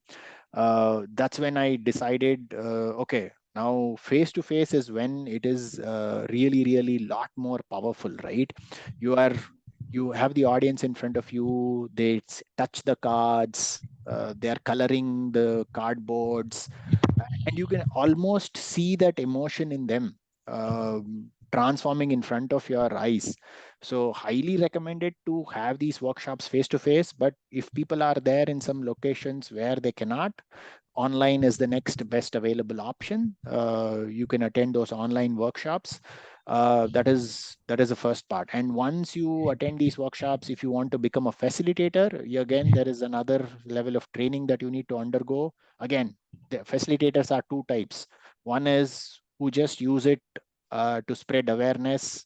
That's when I decided, okay, now face to face is when it is really lot more powerful, right? You have the audience in front of you, they touch the cards, they are coloring the cardboards, and you can almost see that emotion in them transforming in front of your eyes. So highly recommended to have these workshops face to face, but if people are there in some locations where they cannot, online is the next best available option. You can attend those online workshops. That is the first part. And once you attend these workshops, if you want to become a facilitator, again, there is another level of training that you need to undergo. Again, the facilitators are two types. One is who just use it to spread awareness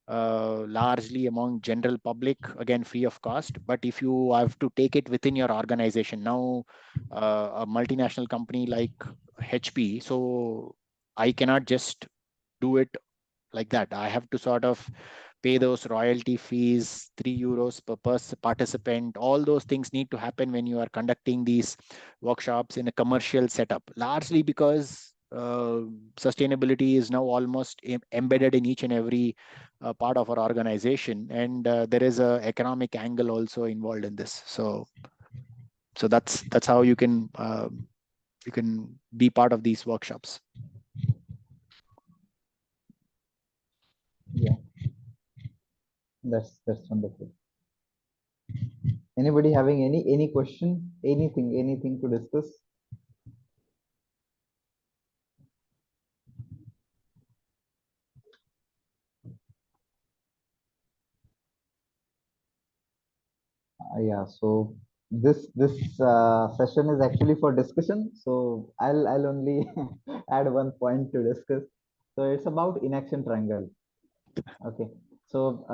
largely among general public, again, free of cost. But if you have to take it within your organization, now a multinational company like HP, so I cannot just do it like that. I have to sort of pay those royalty fees, €3 per participant. All those things need to happen when you are conducting these workshops in a commercial setup, largely because sustainability is now almost embedded in each and every part of our organization, and there is a economic angle also involved in this. So that's how you can be part of these workshops. Yeah, that's wonderful. Anybody having any question, anything to discuss? Yeah, so this session is actually for discussion, so I'll only add one point to discuss. So it's about inaction triangle. Okay, so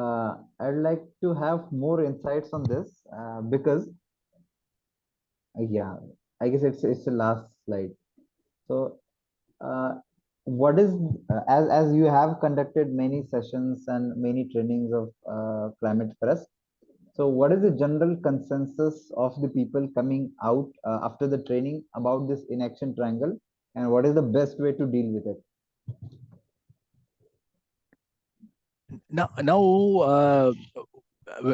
I'd like to have more insights on this because yeah, I guess it's the last slide. So what is as you have conducted many sessions and many trainings of Climate Fresk. So what is the general consensus of the people coming out after the training about this inaction triangle, and what is the best way to deal with it? Now,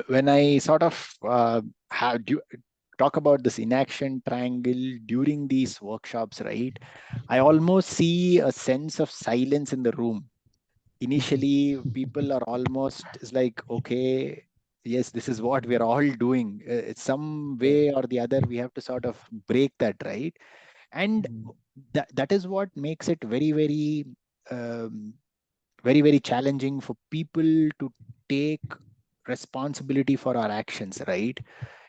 when I sort of talk about this inaction triangle during these workshops, right, I almost see a sense of silence in the room. Initially, people are almost, it's like, okay, yes, this is what we're all doing. Some way or the other, we have to sort of break that, right? And that is what makes it um, very challenging for people to take responsibility for our actions, right?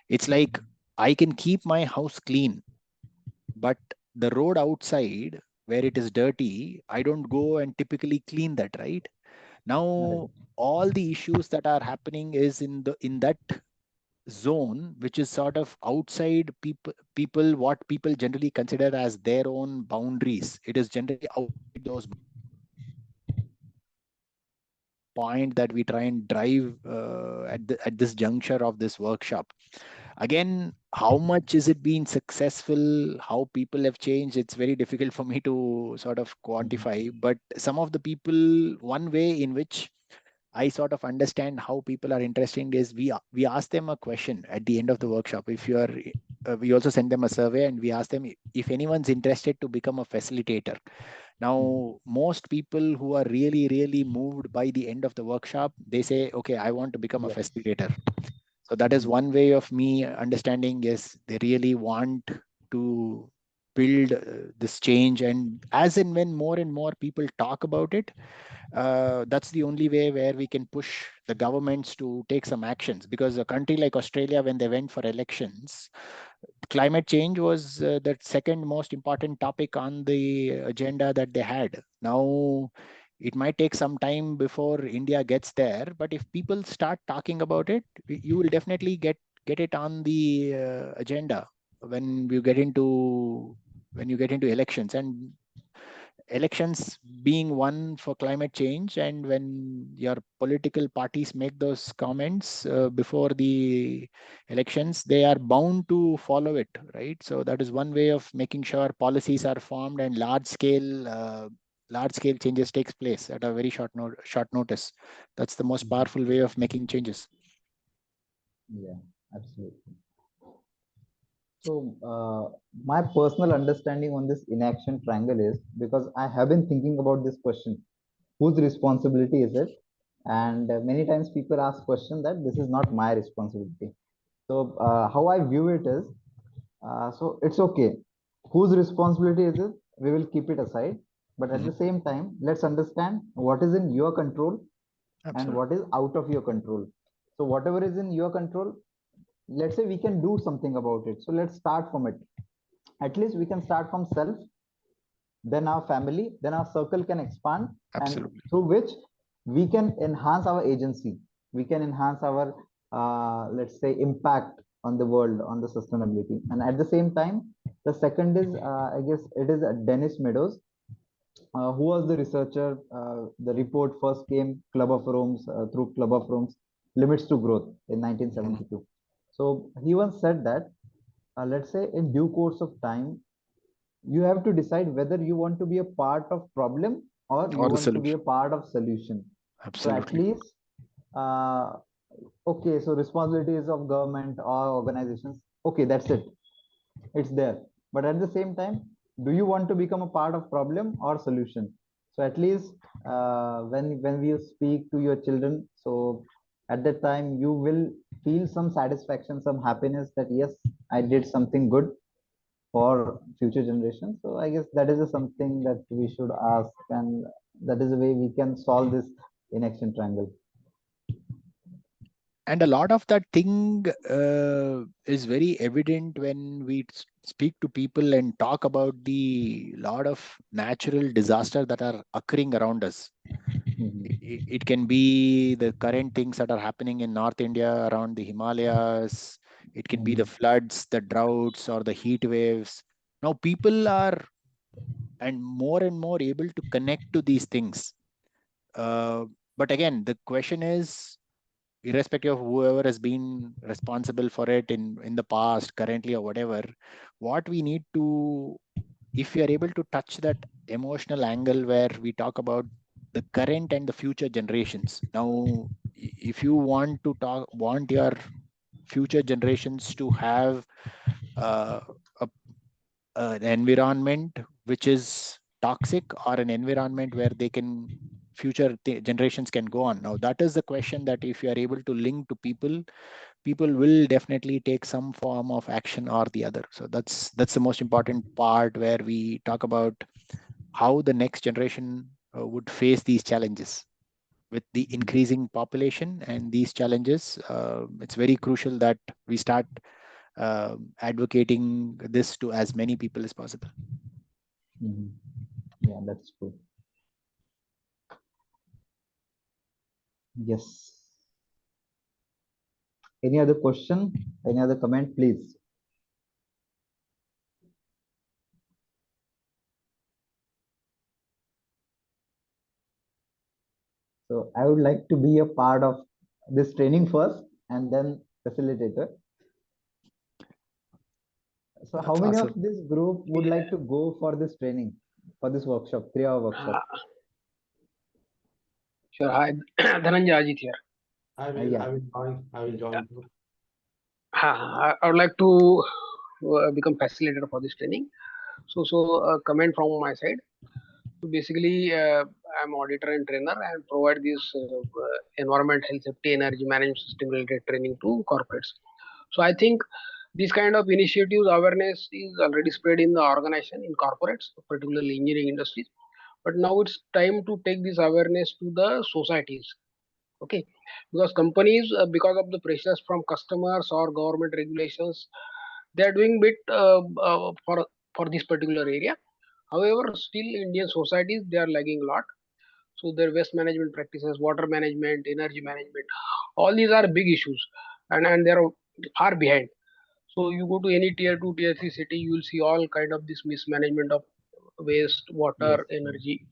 It's like I can keep my house clean, but the road outside where it is dirty, I don't go and typically clean that, right? Now, all the issues that are happening is in that zone, which is sort of outside people what people generally consider as their own boundaries. It is generally outside those point that we try and drive at this juncture of this workshop. Again, how much is it being successful, how people have changed, it's very difficult for me to sort of quantify. But some of the people, one way in which I sort of understand how people are interested is we ask them a question at the end of the workshop. If you are, we also send them a survey and we ask them if anyone's interested to become a facilitator. Now, most people who are really moved by the end of the workshop, they say, okay, I want to become a facilitator. So that is one way of me understanding, yes, they really want to build this change. And as and when more and more people talk about it, that's the only way where we can push the governments to take some actions. Because a country like Australia, when they went for elections, climate change was the second most important topic on the agenda that they had. Now, it might take some time before India gets there, but if people start talking about it, you will definitely get get it on the agenda when you get into elections, and elections being one for climate change, and when your political parties make those comments before the elections, they are bound to follow it, right? So that is one way of making sure policies are formed and large scale changes takes place at a very short notice. That's the most powerful way of making changes. Yeah, absolutely. So my personal understanding on this inaction triangle is, because I have been thinking about this question, whose responsibility is it? And many times people ask question that this is not my responsibility. So how I view it is, so it's okay. Whose responsibility is it? We will keep it aside. But at the same time, let's understand what is in your control and Absolutely. what is out of your control. So whatever is in your control, let's say we can do something about it. So let's start from it. At least we can start from self, then our family, then our circle can expand, Absolutely. and through which we can enhance our agency. We can enhance our, let's say, impact on the world, on the sustainability. And at the same time, the second is, I guess it is Dennis Meadows, who was the researcher. The report first came Club of Rome's, through Club of Rome's Limits to Growth in 1972. So he once said that, let's say in due course of time, you have to decide whether you want to be a part of problem or you Or the want to be a solution. part of solution. So at Absolutely. least, uh, okay, so responsibilities of government or organizations, okay, that's it, it's there. But at the same time, do you want to become a part of problem or solution? So at least when you speak to your children, so at that time you will feel some satisfaction, some happiness that yes, I did something good for future generations. So I guess that is something that we should ask, and that is the way we can solve this inaction triangle. And a lot of that thing is very evident when we speak to people and talk about the lot of natural disasters that are occurring around us. It can be the current things that are happening in North India around the Himalayas. It can be the floods, the droughts, or the heat waves. Now people are and more able to connect to these things. But again, the question is, irrespective of whoever has been responsible for it in the past, currently, or whatever, what we need to, if we are able to touch that emotional angle where we talk about the current and the future generations. Now, if you want your future generations to have uh, a, an environment which is toxic, or an environment where they can generations can go on. Now that is the question, that if you are able to link to people will definitely take some form of action or the other. So that's the most important part, where we talk about how the next generation would face these challenges with the increasing population and these challenges. It's very crucial that we start advocating this to as many people as possible. Yeah, that's true. Yes. Any other question? Any other comment, please? So I would like to be a part of this training first and then facilitator. So how That's many awesome. of this group would like to go for this training, for this workshop, 3-hour workshop? Sure. Hi, Dhananjay Ajit here. I Yeah. will join too. I would like to become facilitator for this training. So a comment from my side. So basically, I'm auditor and trainer and provide this environment, health, safety, energy management, sustainability training to corporates. So I think this kind of initiatives, awareness is already spread in the organization, in corporates, particularly engineering industries. But now it's time to take this awareness to the societies. Okay, because companies, because of the pressures from customers or government regulations, they are doing bit for this particular area. However, still Indian societies, they are lagging a lot. So their waste management practices, water management, energy management, all these are big issues, and there are far behind. So you go to any tier 2, tier 3 city, you will see all kind of this mismanagement of waste, water, Yes. energy,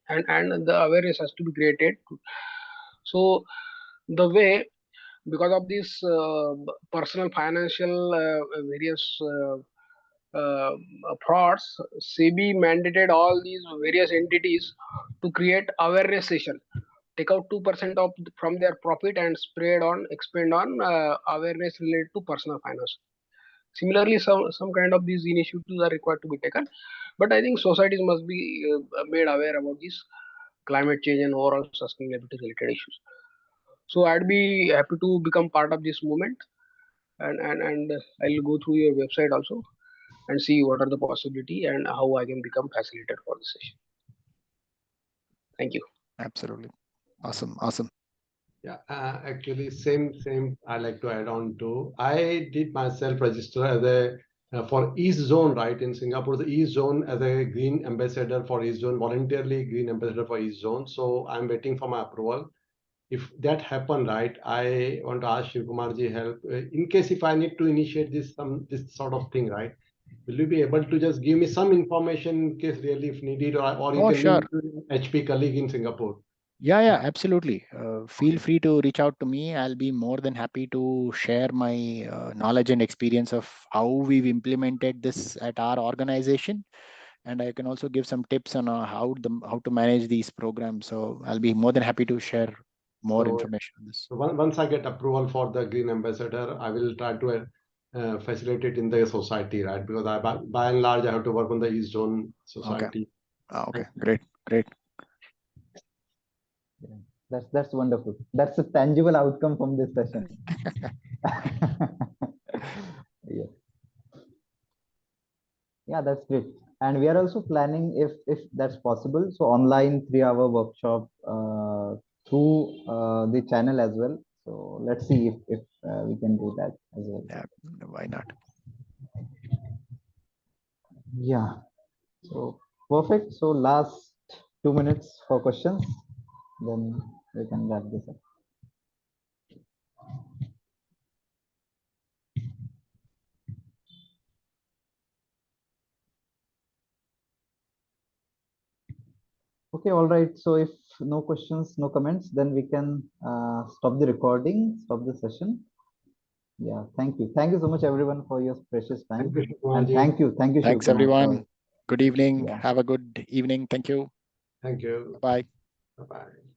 and the awareness has to be created. So the way, because of this personal financial various frauds, SEBI mandated all these various entities to create awareness session. Take out 2% of from their profit and expend on awareness related to personal finance. Similarly, some kind of these initiatives are required to be taken, but I think societies must be made aware about this climate change and overall sustainability related issues. So I'd be happy to become part of this movement, and I'll go through your website also and see what are the possibility and how I can become facilitator for this session. Thank you. Absolutely. Awesome. Yeah, actually, same. I like to add on to. I did myself register as a for East Zone, right, in Singapore, the East Zone, as a green ambassador for East Zone, voluntarily green ambassador for East Zone. So I'm waiting for my approval. If that happen, right, I want to ask Shivakumar ji help in case if I need to initiate this sort of thing, right? Will you be able to just give me some information in case really if needed, or you Oh, can sure. link to HP colleague in Singapore? Yeah, absolutely. Feel free to reach out to me. I'll be more than happy to share my knowledge and experience of how we've implemented this at our organization. And I can also give some tips on how to manage these programs. So I'll be more than happy to share more So, information on this. once I get approval for the green ambassador, I will try to facilitate in the society, right? Because by and large, I have to work on the East Zone society. Okay, great. Yeah, that's wonderful. That's a tangible outcome from this session. Yes. Yeah, that's great. And we are also planning, if that's possible, so online 3-hour workshop through the channel as well. So let's see if we can do that as well. Yeah, why not? Yeah. So perfect. So last 2 minutes for questions, then we can wrap this up. Okay, all right. So if no questions, no comments, then we can stop the recording, stop the session. Yeah, thank you. Thank you so much, everyone, for your precious time. Thank you, Shivakumar And ji. thank you. Thank you, Thanks, Shivakumar, everyone. Good evening. Yeah. Have a good evening. Thank you. Thank you. Bye. Bye-bye.